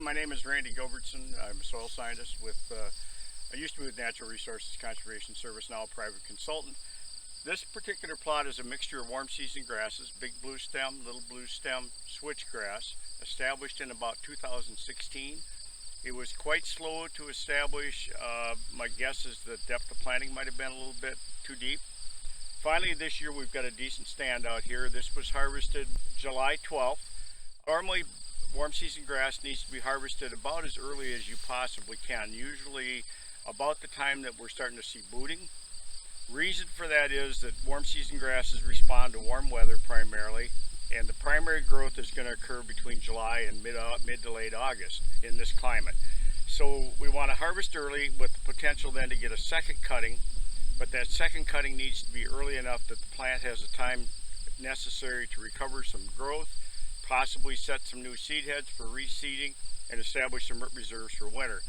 My name is Randy Gilbertson. I'm a soil scientist with, I used to be with Natural Resources Conservation Service, now a private consultant. This particular plot is a mixture of warm season grasses, big blue stem, little blue stem, switchgrass, established in about 2016. It was quite slow to establish. My guess is the depth of planting might have been a little bit too deep. Finally this year we've got a decent stand out here. This was harvested July 12th. Normally warm season grass needs to be harvested about as early as you possibly can, usually about the time that we're starting to see booting. Reason for that is that warm season grasses respond to warm weather primarily, and the primary growth is going to occur between July and mid to late August in this climate. So we want to harvest early with the potential then to get a second cutting, but that second cutting needs to be early enough that the plant has the time necessary to recover some growth, possibly set some new seed heads for reseeding, and establish some root reserves for winter.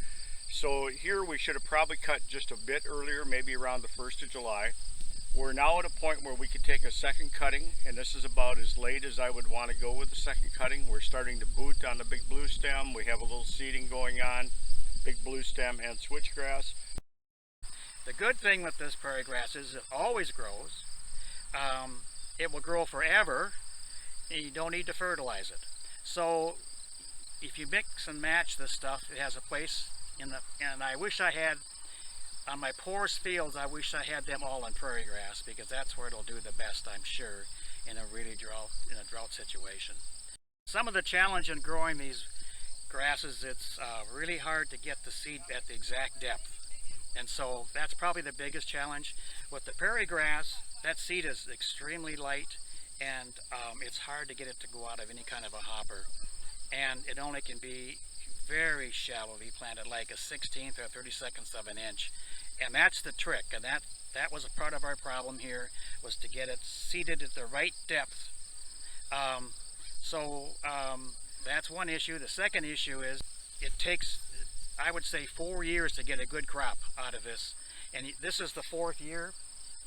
So here we should have probably cut just a bit earlier, maybe around the 1st of July. We're now at a point where we could take a second cutting, and this is about as late as I would want to go with the second cutting. We're starting to boot on the big blue stem. We have a little seeding going on, big blue stem and switchgrass. The good thing with this prairie grass is it always grows. It will grow forever. You don't need to fertilize it. So if you mix and match this stuff, it has a place in the, and I wish I had, on my porous fields, I wish I had them all in prairie grass, because that's where it'll do the best, I'm sure, in a drought situation. Some of the challenge in growing these grasses, it's really hard to get the seed at the exact depth. And so that's probably the biggest challenge. With the prairie grass, that seed is extremely light, and it's hard to get it to go out of any kind of a hopper, and it only can be very shallowly planted, like a 1/16 or 32nd of an inch, and that's the trick. And that was a part of our problem here, was to get it seeded at the right depth. That's one issue. The second issue is it takes, I would say, 4 years to get a good crop out of this, and this is the 4th year.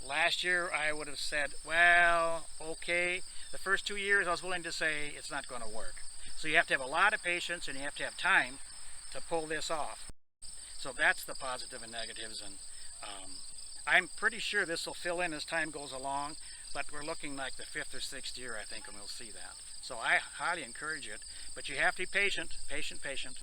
Last year I would have said, well, okay. The first 2 years I was willing to say it's not going to work. So you have to have a lot of patience, and you have to have time to pull this off. So that's the positive and negatives, and I'm pretty sure this will fill in as time goes along, but we're looking like the 5th or 6th year, I think, and we'll see that. So I highly encourage it, but you have to be patient, patient, patient.